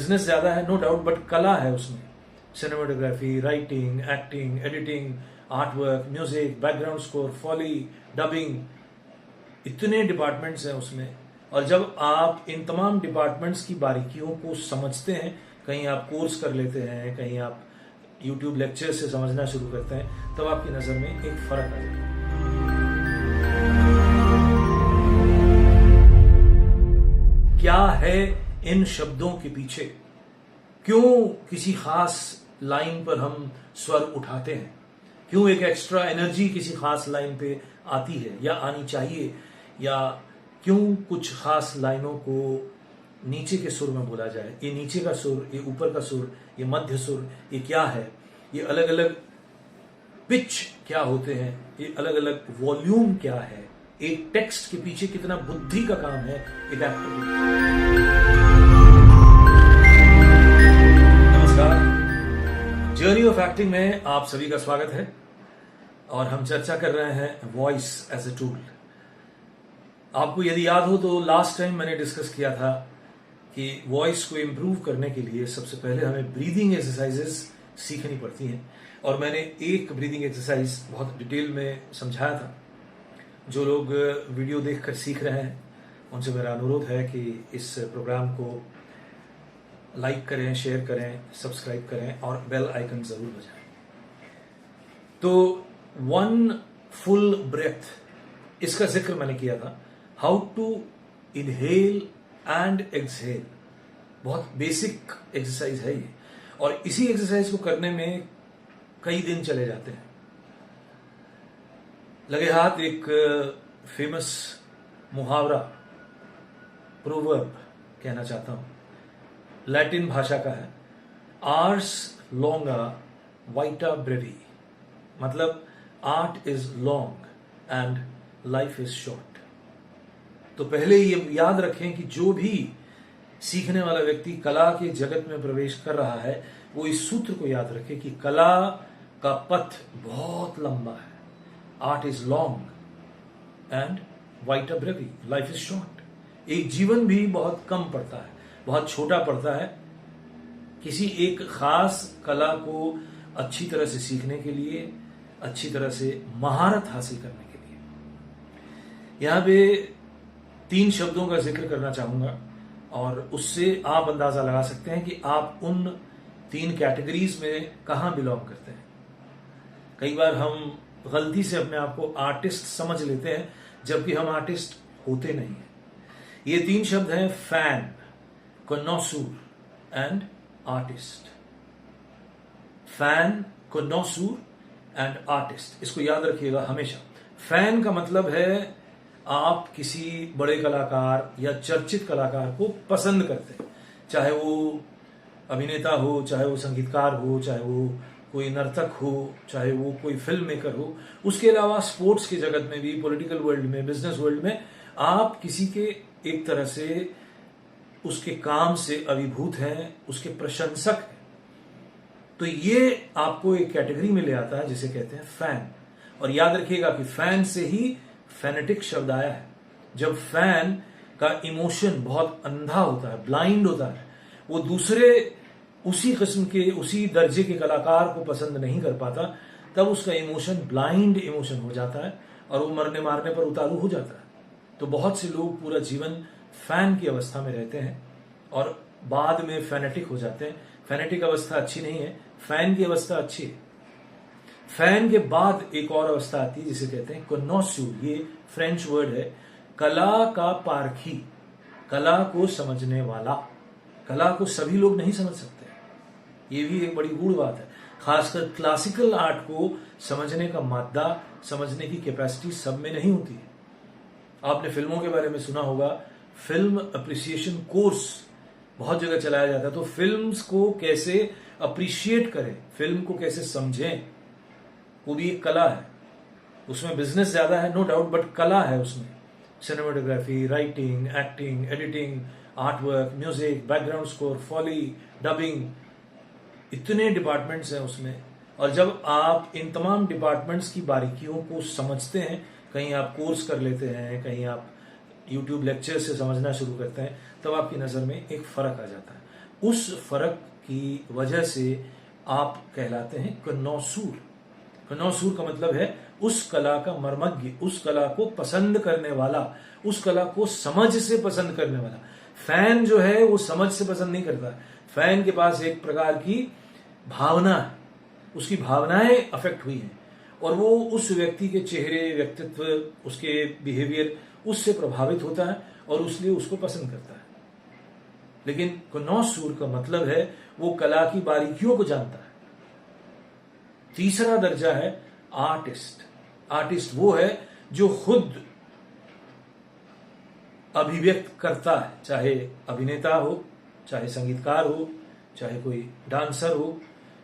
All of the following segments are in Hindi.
बिजनेस ज्यादा है नो डाउट, बट कला है उसमें। Cinematography, writing, acting, editing, art work, music, background score, foley, dubbing, इतने डिपार्टमेंट्स हैं उसमें। और जब आप इन तमाम डिपार्टमेंट्स की बारीकियों को समझते हैं, कहीं आप कोर्स कर लेते हैं, कहीं आप यूट्यूब लेक्चर से समझना शुरू करते हैं, तब आपकी नजर में एक फर्क आ जाता है। क्या है इन शब्दों के पीछे? क्यों किसी खास लाइन पर हम स्वर उठाते हैं? क्यों एक एक्स्ट्रा एनर्जी किसी खास लाइन पे आती है या आनी चाहिए? या क्यों कुछ खास लाइनों को नीचे के सुर में बोला जाए? ये नीचे का सुर, ये ऊपर का सुर, ये मध्य सुर, ये क्या है? ये अलग अलग पिच क्या होते हैं? ये अलग अलग वॉल्यूम क्या है? एक टेक्स्ट के पीछे कितना बुद्धि का काम है एक एक्टर के। नमस्कार, जर्नी ऑफ एक्टिंग में आप सभी का स्वागत है और हम चर्चा कर रहे हैं वॉइस एज ए टूल। आपको यदि याद हो तो लास्ट टाइम मैंने डिस्कस किया था कि वॉइस को इम्प्रूव करने के लिए सबसे पहले हमें ब्रीदिंग एक्सरसाइजेस सीखनी पड़ती हैं, और मैंने एक ब्रीदिंग एक्सरसाइज बहुत डिटेल में समझाया था। जो लोग वीडियो देखकर सीख रहे हैं उनसे मेरा अनुरोध है कि इस प्रोग्राम को लाइक करें, शेयर करें, सब्सक्राइब करें और बेल आइकन जरूर बजाएं। तो वन फुल ब्रेथ, इसका जिक्र मैंने किया था। How to inhale and exhale, बहुत बेसिक एक्सरसाइज है ये, और इसी एक्सरसाइज को करने में कई दिन चले जाते हैं। लगे हाथ एक फेमस मुहावरा, प्रोवर्ब कहना चाहता हूं, लैटिन भाषा का है, आर्स लॉन्गा वाइटा ब्रेवी, मतलब art is long and life is short. तो पहले ये याद रखें कि जो भी सीखने वाला व्यक्ति कला के जगत में प्रवेश कर रहा है वो इस सूत्र को याद रखे कि कला का पथ बहुत लंबा है। आर्ट इज लॉन्ग एंड वाइट ब्रेवी, लाइफ इज शॉर्ट। एक जीवन भी बहुत कम पड़ता है, बहुत छोटा पड़ता है किसी एक खास कला को अच्छी तरह से सीखने के लिए, अच्छी तरह से महारत हासिल करने के लिए। यहां पे 3 शब्दों का जिक्र करना चाहूंगा और उससे आप अंदाजा लगा सकते हैं कि आप उन 3 कैटेगरीज में कहां बिलोंग करते हैं। कई बार हम गलती से अपने आप को आर्टिस्ट समझ लेते हैं जबकि हम आर्टिस्ट होते नहीं हैं। ये 3 शब्द हैं fan, connoisseur and artist. Fan, connoisseur and artist, इसको याद रखिएगा हमेशा। फैन का मतलब है आप किसी बड़े कलाकार या चर्चित कलाकार को पसंद करते हैं, चाहे वो अभिनेता हो, चाहे वो संगीतकार हो, चाहे वो कोई नर्तक हो, चाहे वो कोई फिल्म मेकर हो। उसके अलावा स्पोर्ट्स के जगत में भी, पॉलिटिकल वर्ल्ड में, बिजनेस वर्ल्ड में आप किसी के एक तरह से उसके काम से अभिभूत हैं, उसके प्रशंसक हैं। तो ये आपको एक कैटेगरी में ले आता है जिसे कहते हैं फैन। और याद रखिएगा कि फैन से ही फैनेटिक शब्द आया है। जब फैन का इमोशन बहुत अंधा होता है, ब्लाइंड होता है, वो दूसरे उसी किस्म के, उसी दर्जे के कलाकार को पसंद नहीं कर पाता, तब उसका इमोशन ब्लाइंड इमोशन हो जाता है और वो मरने मारने पर उतारू हो जाता है। तो बहुत से लोग पूरा जीवन फैन की अवस्था में रहते हैं और बाद में फैनेटिक हो जाते हैं। फैनेटिक अवस्था अच्छी नहीं है, फैन की अवस्था अच्छी है। फैन के बाद एक और अवस्था आती है जिसे कहते हैं कॉनोसूर। ये फ्रेंच वर्ड है, कला का पारखी, कला को समझने वाला। कला को सभी लोग नहीं समझ सकते, ये भी एक बड़ी गूढ़ बात है। खासकर क्लासिकल आर्ट को समझने का मादा, समझने की कैपेसिटी सब में नहीं होती है। आपने फिल्मों के बारे में सुना होगा, फिल्म अप्रिसिएशन कोर्स बहुत जगह चलाया जाता है। तो फिल्म्स को कैसे अप्रिशिएट करें, फिल्म को कैसे समझें, वो भी एक कला है। उसमें बिजनेस ज्यादा है नो डाउट, बट कला है उसमें। Cinematography, writing, acting, editing, art work, music, background score, foley, dubbing, इतने डिपार्टमेंट्स हैं उसमें। और जब आप इन तमाम डिपार्टमेंट्स की बारीकियों को समझते हैं, कहीं आप कोर्स कर लेते हैं, कहीं आप यूट्यूब लेक्चर से समझना शुरू करते हैं, तब आपकी नजर में एक फर्क आ जाता है। उस फर्क की वजह से आप कहलाते हैं कनौसूर। कनौसूर का मतलब है उस कला का मर्मज्ञ, उस कला को पसंद करने वाला, उस कला को समझ से पसंद करने वाला। फैन जो है वो समझ से पसंद नहीं करता। फैन के पास एक प्रकार की भावना है, उसकी भावनाएं अफेक्ट हुई हैं और वो उस व्यक्ति के चेहरे, व्यक्तित्व, उसके बिहेवियर उससे प्रभावित होता है और उसलिए उसको पसंद करता है। लेकिन कनौसूर का मतलब है वो कला की बारीकियों को जानता है। तीसरा दर्जा है आर्टिस्ट। आर्टिस्ट वो है जो खुद अभिव्यक्त करता है, चाहे अभिनेता हो, चाहे संगीतकार हो, चाहे कोई डांसर हो,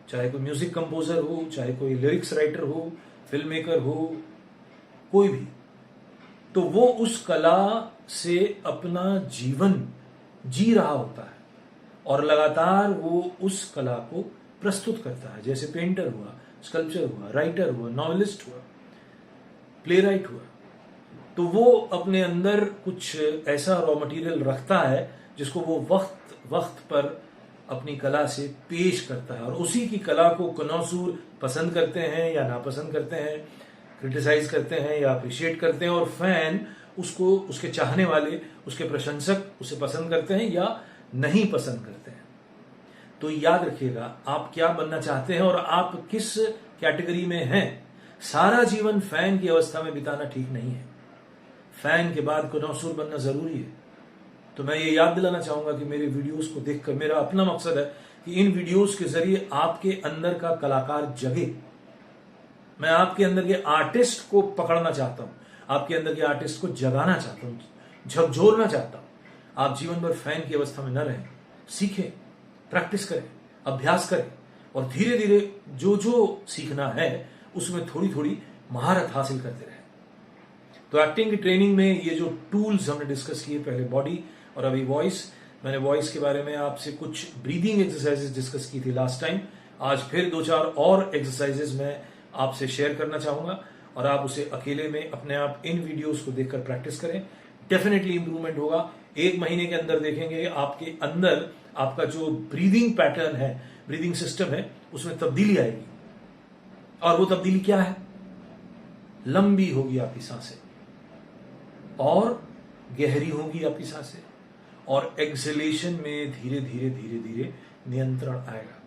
चाहे कोई म्यूजिक कंपोजर हो, चाहे कोई लिरिक्स राइटर हो, फिल्म मेकर हो, कोई भी। तो वो उस कला से अपना जीवन जी रहा होता है और लगातार वो उस कला को प्रस्तुत करता है। जैसे पेंटर हुआ, स्कल्पचर हुआ, राइटर हुआ, नॉवेलिस्ट हुआ, प्ले राइट हुआ। तो वो अपने अंदर कुछ ऐसा रॉ मटेरियल रखता है जिसको वो वक्त वक्त पर अपनी कला से पेश करता है और उसी की कला को कनौसूर पसंद करते हैं या नापसंद करते हैं, क्रिटिसाइज करते हैं या अप्रिशिएट करते हैं, और फैन उसको, उसके चाहने वाले, उसके प्रशंसक उसे पसंद करते हैं या नहीं पसंद करते हैं। तो याद रखिएगा आप क्या बनना चाहते हैं और आप किस कैटेगरी में हैं। सारा जीवन फैन की अवस्था में बिताना ठीक नहीं है। फैन के बाद कनौसूर बनना जरूरी है। तो मैं ये याद दिलाना चाहूंगा कि मेरे वीडियोस को देखकर, मेरा अपना मकसद है कि इन वीडियोस के जरिए आपके अंदर का कलाकार जगे। मैं आपके अंदर के आर्टिस्ट को पकड़ना चाहता हूं, आपके अंदर के आर्टिस्ट को जगाना चाहता हूं, झकझोरना चाहता हूं। आप जीवन भर फैन की अवस्था में न रहें, सीखें, प्रैक्टिस करें, अभ्यास करें और धीरे धीरे जो जो सीखना है उसमें थोड़ी थोड़ी महारत हासिल करते रहें। तो एक्टिंग की ट्रेनिंग में ये जो टूल्स हमने डिस्कस किए, पहले बॉडी और अभी वॉइस। मैंने वॉइस के बारे में आपसे कुछ ब्रीदिंग एक्सरसाइजेस डिस्कस की थी लास्ट टाइम। आज फिर 2-4 और एक्सरसाइजेस मैं आपसे शेयर करना चाहूंगा और आप उसे अकेले में अपने आप इन वीडियोस को देखकर प्रैक्टिस करें। डेफिनेटली इंप्रूवमेंट होगा। 1 महीने के अंदर देखेंगे आपके अंदर आपका जो ब्रीदिंग पैटर्न है, ब्रीदिंग सिस्टम है, उसमें तब्दीली आएगी। और वो तब्दीली क्या है? लंबी होगी आपकी सांसें और गहरी होगी आपकी सांसें और एक्सहेलेशन में धीरे धीरे धीरे धीरे नियंत्रण आएगा।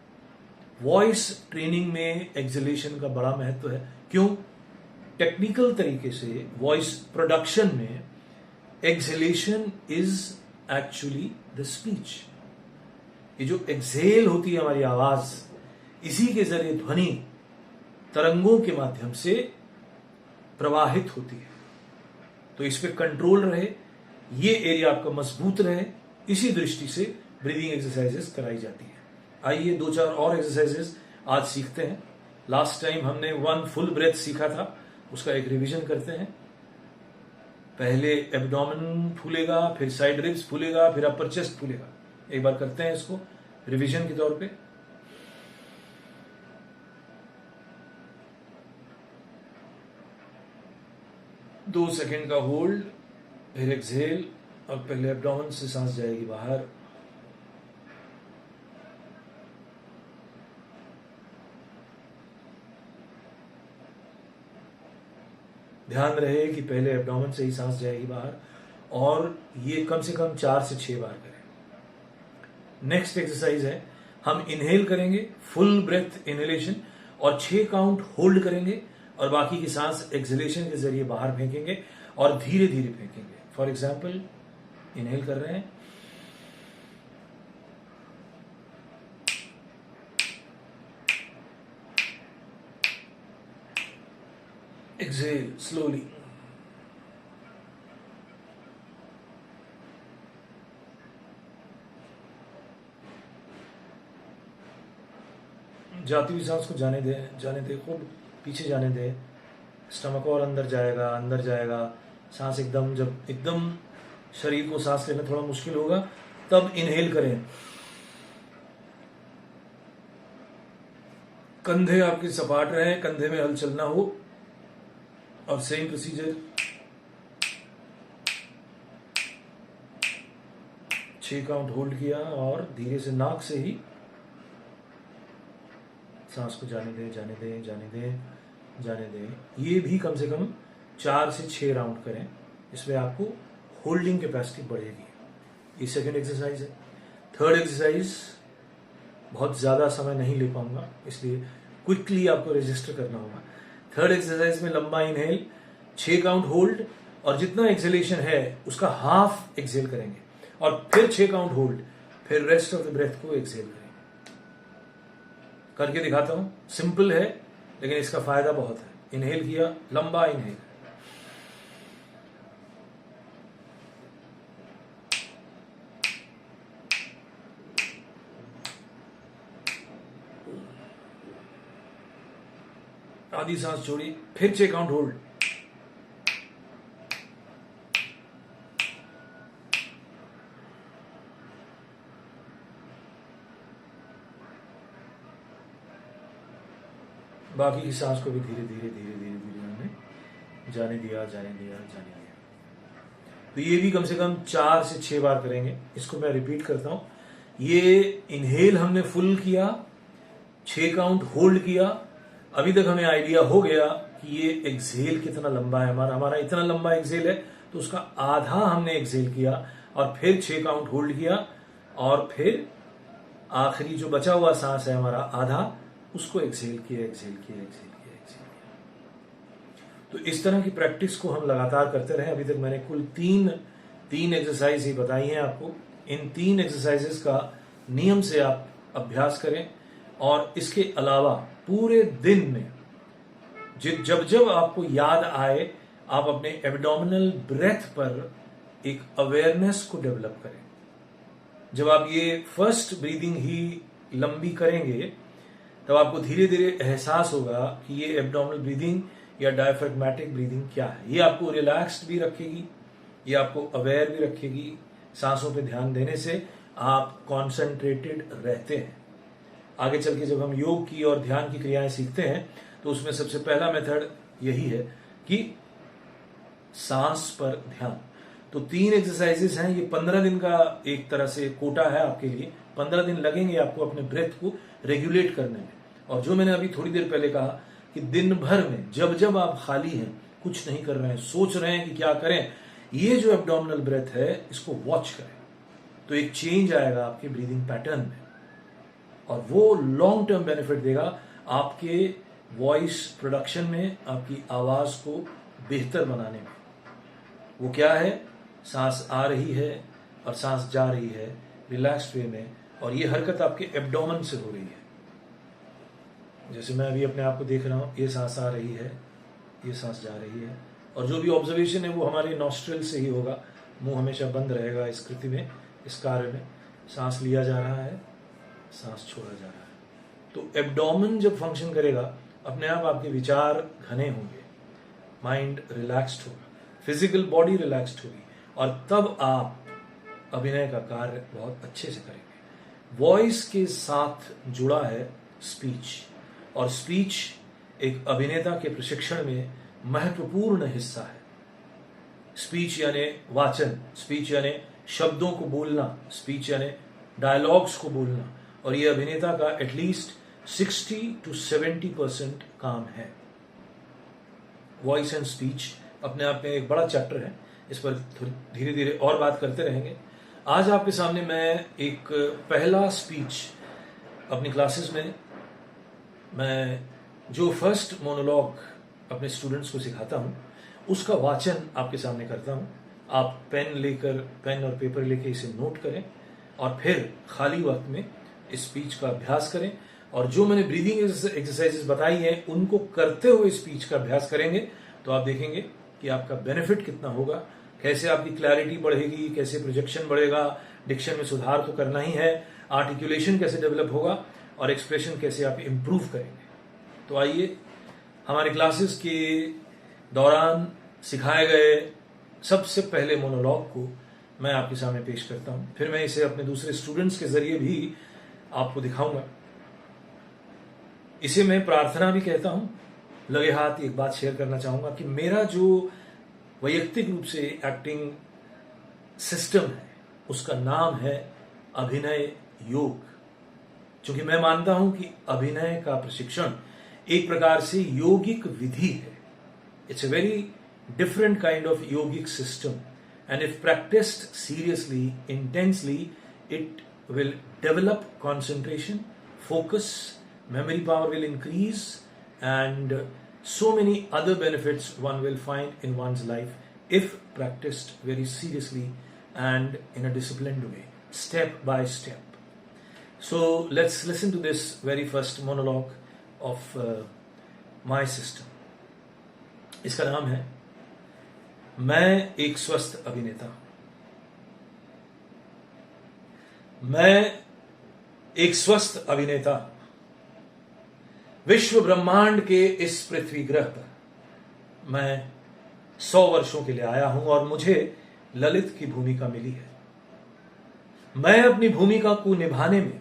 वॉइस ट्रेनिंग में एक्सहेलेशन का बड़ा महत्व है। क्यों? टेक्निकल तरीके से वॉइस प्रोडक्शन में exhalation is actually the speech. ये जो एक्सहेल होती है हमारी आवाज, इसी के जरिए ध्वनि तरंगों के माध्यम से प्रवाहित होती है। तो इस पे कंट्रोल रहे, ये एरिया आपका मजबूत रहे, इसी दृष्टि से ब्रीदिंग एक्सरसाइजेस कराई जाती है। आइए 2-4 और एक्सरसाइजेस आज सीखते हैं। लास्ट टाइम हमने 1 फुल ब्रेथ सीखा था, उसका एक रिवीजन करते हैं। पहले एब्डोमेन फूलेगा, फिर साइड रिब्स फूलेगा, फिर अपर चेस्ट फूलेगा। एक बार करते हैं इसको रिवीजन के तौर पे। दो सेकेंड का होल्ड, फिर एक्सहेल और पहले एब्डोमेन से सांस जाएगी बाहर, ध्यान रहे कि पहले एब्डोमेन से ही सांस जाएगी बाहर और ये कम से कम 4 से 6 बार करें। नेक्स्ट एक्सरसाइज है, हम इनहेल करेंगे, फुल ब्रेथ इनहेलेशन, और 6 काउंट होल्ड करेंगे और बाकी की सांस एक्सहेलेशन के जरिए बाहर फेंकेंगे और धीरे धीरे फेंकेंगे। फॉर एग्जाम्पल इनहेल कर रहे हैं, एक्सहेल स्लोली, जाती हुई सांस को जाने दे, खूब पीछे जाने दे। स्टमक और अंदर जाएगा। सांस जब एकदम शरीर को सांस लेना थोड़ा मुश्किल होगा तब इनहेल करें। कंधे आपके सपाट रहे, कंधे में हलचल ना हो, और सेम प्रोसीजर 6 काउंट होल्ड किया और धीरे से नाक से ही सांस को जाने दे जाने दे जाने दे जाने दे। ये भी कम से कम 4 से 6 राउंड करें, इसमें आपको होल्डिंग कैपेसिटी बढ़ेगी। ये सेकंड एक्सरसाइज है। थर्ड एक्सरसाइज बहुत ज़्यादा समय नहीं ले पाऊंगा, इसलिए क्विकली आपको रजिस्टर करना होगा। थर्ड एक्सरसाइज में लंबा इनहेल, 6 काउंट होल्ड और जितना एक्सहेलेशन है उसका हाफ एक्सहेल करेंगे और फिर 6 काउंट होल्ड, फिर रेस्ट ऑफ द ब्रेथ को एक्सहेल करेंगे। करके दिखाता हूं, सिंपल है लेकिन इसका फायदा बहुत है। इनहेल किया, लंबा इनहेल, आधी सांस छोड़ी, फिर 6 काउंट होल्ड, बाकी की सांस को भी धीरे धीरे धीरे धीरे धीरे हमने जाने दिया जाने दिया जाने दिया। तो ये भी कम से कम 4 से 6 बार करेंगे। इसको मैं रिपीट करता हूं। ये इनहेल हमने फुल किया, 6 काउंट होल्ड किया, अभी तक हमें आइडिया हो गया कि ये एक्सहेल कितना लंबा है। हमारा इतना लंबा एक्सहेल है तो उसका आधा हमने एक्सहेल किया और फिर 6 काउंट होल्ड किया और फिर आखिरी जो बचा हुआ सांस है हमारा आधा, उसको एक्सहेल किया एक्सहेल किया एक्सहेल किया एक्सहेल किया। तो इस तरह की प्रैक्टिस को हम लगातार करते रहे। अभी तक मैंने कुल तीन एक्सरसाइज ही बताई हैं आपको। इन 3 एक्सरसाइजेस का नियम से आप अभ्यास करें और इसके अलावा पूरे दिन में जब जब आपको याद आए आप अपने एब्डोमिनल ब्रेथ पर एक अवेयरनेस को डेवलप करें। जब आप ये फर्स्ट ब्रीदिंग ही लंबी करेंगे तब आपको धीरे धीरे एहसास होगा कि ये एब्डोमिनल ब्रीदिंग या डायफ्रेगमेटिक ब्रीदिंग क्या है। ये आपको रिलैक्स्ड भी रखेगी, ये आपको अवेयर भी रखेगी। सांसों पे ध्यान देने से आप कॉन्सेंट्रेटेड रहते हैं। आगे चल के जब हम योग की और ध्यान की क्रियाएं सीखते हैं तो उसमें सबसे पहला मेथड यही है कि सांस पर ध्यान। तो 3 एक्सरसाइजेस हैं। ये 15 दिन का एक तरह से कोटा है आपके लिए। 15 दिन लगेंगे आपको अपने ब्रेथ को रेगुलेट करने में। और जो मैंने अभी थोड़ी देर पहले कहा कि दिन भर में जब जब आप खाली हैं, कुछ नहीं कर रहे हैं, सोच रहे हैं कि क्या करें, ये जो एब्डोमिनल ब्रेथ है इसको वॉच करें तो एक चेंज आएगा आपके ब्रीदिंग पैटर्न में और वो लॉन्ग टर्म बेनिफिट देगा आपके वॉइस प्रोडक्शन में, आपकी आवाज को बेहतर बनाने में। वो क्या है? सांस आ रही है और सांस जा रही है रिलैक्स्ड वे में, और ये हरकत आपके एब्डोमेन से हो रही है। जैसे मैं अभी अपने आप को देख रहा हूं, ये सांस आ रही है, ये सांस जा रही है, और जो भी ऑब्जर्वेशन है वो हमारे नॉस्ट्रल से ही होगा। मुंह हमेशा बंद रहेगा इस कृति में, इस कार्य में। सांस लिया जा रहा है, सांस छोड़ा जा रहा है। तो एब्डोमेन जब फंक्शन करेगा अपने आप आपके विचार घने होंगे, माइंड रिलैक्स्ड होगा, फिजिकल बॉडी रिलैक्स्ड होगी, और तब आप अभिनय का कार्य बहुत अच्छे से करेंगे। वॉइस के साथ जुड़ा है स्पीच, और स्पीच एक अभिनेता के प्रशिक्षण में महत्वपूर्ण हिस्सा है। स्पीच यानी वाचन, स्पीच यानी शब्दों को बोलना, स्पीच यानी डायलॉग्स को बोलना, और ये अभिनेता का एटलीस्ट 60 to 70% काम है। वॉइस एंड स्पीच अपने आप में एक बड़ा चैप्टर है, इस पर धीरे धीरे और बात करते रहेंगे। आज आपके सामने मैं एक पहला स्पीच अपनी क्लासेस में, मैं जो फर्स्ट मोनोलॉग अपने स्टूडेंट्स को सिखाता हूं उसका वाचन आपके सामने करता हूं। आप पेन और पेपर लेके इसे नोट करें और फिर खाली वक्त में इस स्पीच का अभ्यास करें, और जो मैंने ब्रीदिंग एक्सरसाइजेस बताई हैं उनको करते हुए स्पीच का अभ्यास करेंगे तो आप देखेंगे कि आपका बेनिफिट कितना होगा, कैसे आपकी क्लैरिटी बढ़ेगी, कैसे प्रोजेक्शन बढ़ेगा, डिक्शन में सुधार तो करना ही है, आर्टिकुलेशन कैसे डेवलप होगा और एक्सप्रेशन कैसे आप इंप्रूव करेंगे। तो आइए हमारे क्लासेस के दौरान सिखाए गए सबसे पहले मोनोलॉग को मैं आपके सामने पेश करता हूं, फिर मैं इसे अपने दूसरे स्टूडेंट्स के जरिए भी आपको दिखाऊंगा। इसे मैं प्रार्थना भी कहता हूं। लगे हाथ एक बात शेयर करना चाहूंगा कि मेरा जो वैयक्तिक रूप से एक्टिंग सिस्टम है उसका नाम है अभिनय योग। क्योंकि मैं मानता हूं कि अभिनय का प्रशिक्षण एक प्रकार से यौगिक विधि है। It's a very different kind of yogic system, and if practiced seriously, intensely, it will develop concentration, focus, memory power will increase, and so many other benefits one will find in one's life if practiced very seriously and in a disciplined way, step by step. So let's listen to this very first monologue of my system. इसका नाम है मैं एक स्वस्थ अभिनेता हूं। मैं एक स्वस्थ अभिनेता हूं। विश्व ब्रह्मांड के इस पृथ्वी ग्रह पर मैं 100 वर्षों के लिए आया हूं और मुझे ललित की भूमिका मिली है। मैं अपनी भूमिका को निभाने में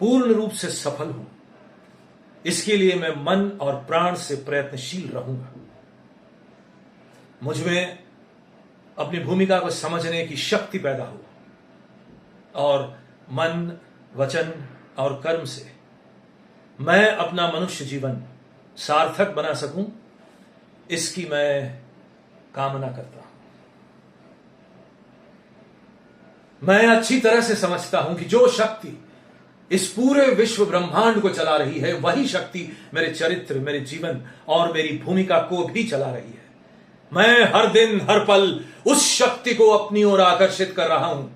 पूर्ण रूप से सफल हूं। इसके लिए मैं मन और प्राण से प्रयत्नशील रहूंगा। मुझमें अपनी भूमिका को समझने की शक्ति पैदा हो और मन, वचन और कर्म से मैं अपना मनुष्य जीवन सार्थक बना सकूं, इसकी मैं कामना करता हूं। मैं अच्छी तरह से समझता हूं कि जो शक्ति इस पूरे विश्व ब्रह्मांड को चला रही है, वही शक्ति मेरे चरित्र, मेरे जीवन और मेरी भूमिका को भी चला रही है। मैं हर दिन हर पल उस शक्ति को अपनी ओर आकर्षित कर रहा हूं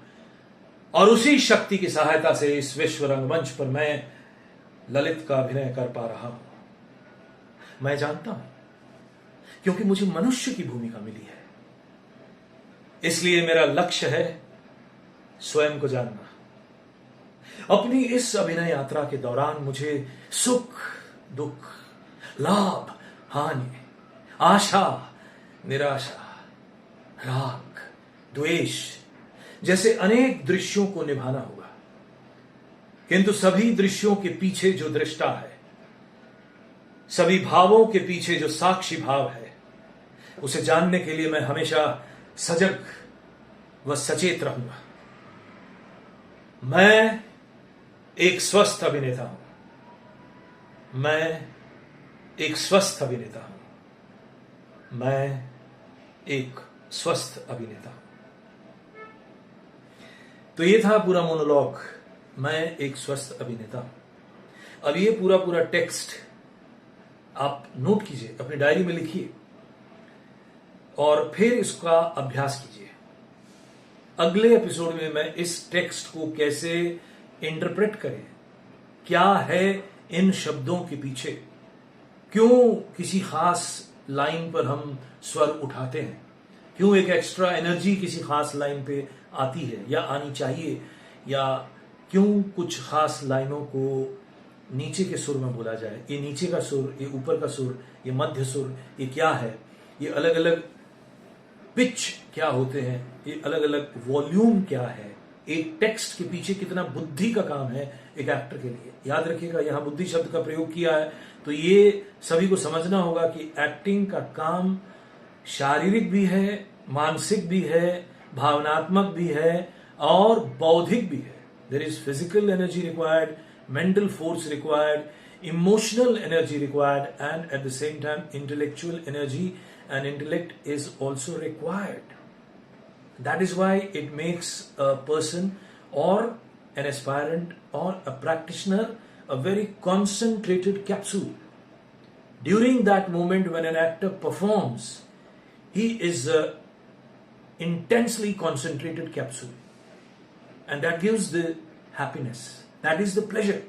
और उसी शक्ति की सहायता से इस विश्व रंगमंच पर मैं ललित का अभिनय कर पा रहा हूं। मैं जानता हूं क्योंकि मुझे मनुष्य की भूमिका मिली है। इसलिए मेरा लक्ष्य है स्वयं को जानना। अपनी इस अभिनय यात्रा के दौरान मुझे सुख, दुख, लाभ, हानि, आशा, निराशा, राग, द्वेष जैसे अनेक दृश्यों को निभाना होगा। किंतु सभी दृश्यों के पीछे जो दृष्टा है, सभी भावों के पीछे जो साक्षी भाव है, उसे जानने के लिए मैं हमेशा सजग व सचेत रहूंगा। मैं एक स्वस्थ अभिनेता हूं। मैं एक स्वस्थ अभिनेता हूं। मैं एक स्वस्थ अभिनेता हूं। तो ये था पूरा मोनोलॉग, मैं एक स्वस्थ अभिनेता हूं। अब ये पूरा टेक्स्ट आप नोट कीजिए, अपनी डायरी में लिखिए और फिर इसका अभ्यास कीजिए। अगले एपिसोड में मैं इस टेक्स्ट को कैसे इंटरप्रेट करें, क्या है इन शब्दों के पीछे, क्यों किसी खास लाइन पर हम स्वर उठाते हैं, क्यों एक एक्स्ट्रा एनर्जी किसी खास लाइन पे आती है या आनी चाहिए, या क्यों कुछ खास लाइनों को नीचे के सुर में बोला जाए। ये नीचे का सुर, ये ऊपर का सुर, ये मध्य सुर, ये क्या है, ये अलग अलग पिच क्या होते हैं, ये अलग अलग वॉल्यूम क्या है, एक टेक्स्ट के पीछे कितना बुद्धि का काम है एक एक्टर के लिए। याद रखिएगा, यहां बुद्धि शब्द का प्रयोग किया है, तो ये सभी को समझना होगा कि एक्टिंग का काम शारीरिक भी है, मानसिक भी है, भावनात्मक भी है और बौद्धिक भी है। There is physical energy required, mental force required, emotional energy required, and at the same time intellectual energy and intellect is also required. That is why it makes a person or an aspirant or a practitioner a very concentrated capsule. During that moment when an actor performs, he is a intensely concentrated capsule, and that gives the happiness. That is the pleasure.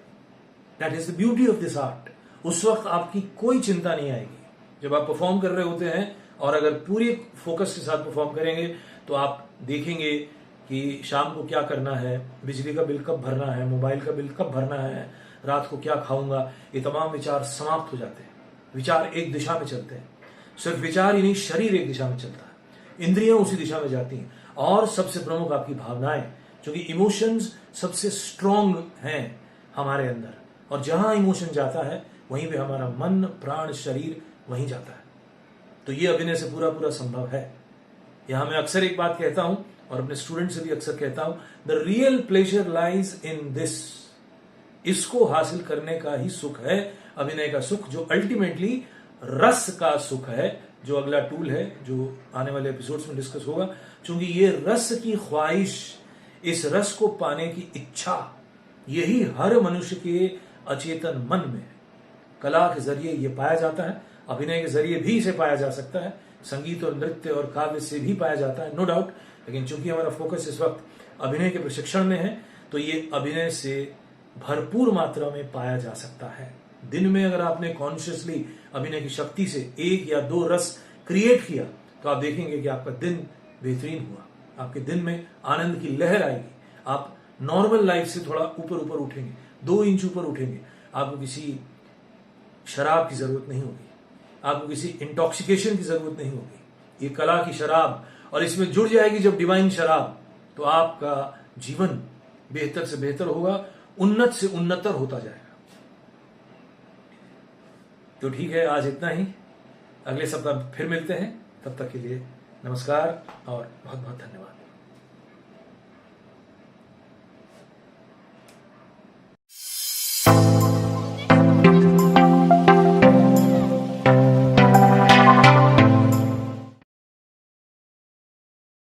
That is the beauty of this art. उस वक्त आपकी कोई चिंता नहीं आएगी जब आप परफॉर्म कर रहे होते हैं, और अगर पूरे फोकस के साथ परफॉर्म करेंगे तो आप देखेंगे कि शाम को क्या करना है, बिजली का बिल कब भरना है, मोबाइल का बिल कब भरना है, रात को क्या खाऊंगा, ये तमाम विचार समाप्त हो जाते हैं। विचार एक दिशा में चलते हैं, सिर्फ विचार ही नहीं, शरीर एक दिशा में चलता है, इंद्रियां उसी दिशा में जाती हैं, और सबसे प्रमुख आपकी भावनाएं, क्योंकि इमोशंस सबसे स्ट्रॉन्ग हैं हमारे अंदर, और जहां इमोशन जाता है वहीं पे हमारा मन, प्राण, शरीर वहीं जाता है। तो ये अभिनय से पूरा संभव है। यहां मैं अक्सर एक बात कहता हूं, और अपने स्टूडेंट से भी अक्सर कहता हूं, the real pleasure lies in this. इसको हासिल करने का ही सुख है अभिनय का सुख, जो अल्टीमेटली रस का सुख है, जो अगला टूल है जो आने वाले एपिसोड्स में डिस्कस होगा। क्योंकि ये रस की ख्वाहिश, इस रस को पाने की इच्छा, यही हर मनुष्य के अचेतन मन में है। कला के जरिए ये पाया जाता है, अभिनय के जरिए भी इसे पाया जा सकता है, संगीत और नृत्य और काव्य से भी पाया जाता है, नो डाउट। लेकिन चूंकि हमारा फोकस इस वक्त अभिनय के प्रशिक्षण में है, तो ये अभिनय से भरपूर मात्रा में पाया जा सकता है। दिन में अगर आपने कॉन्शियसली अभिनय की शक्ति से 1 या 2 रस क्रिएट किया, तो आप देखेंगे कि आपका दिन बेहतरीन हुआ, आपके दिन में आनंद की लहर आएगी, आप नॉर्मल लाइफ से थोड़ा ऊपर ऊपर उठेंगे, 2 इंच ऊपर उठेंगे। आपको किसी शराब की जरूरत नहीं होगी, आपको किसी इंटॉक्सिकेशन की जरूरत नहीं होगी। ये कला की शराब, और इसमें जुड़ जाएगी जब डिवाइन शराब, तो आपका जीवन बेहतर से बेहतर होगा, उन्नत से उन्नतर होता जाएगा। तो ठीक है, आज इतना ही। अगले सप्ताह फिर मिलते हैं, तब तक के लिए नमस्कार और बहुत बहुत धन्यवाद।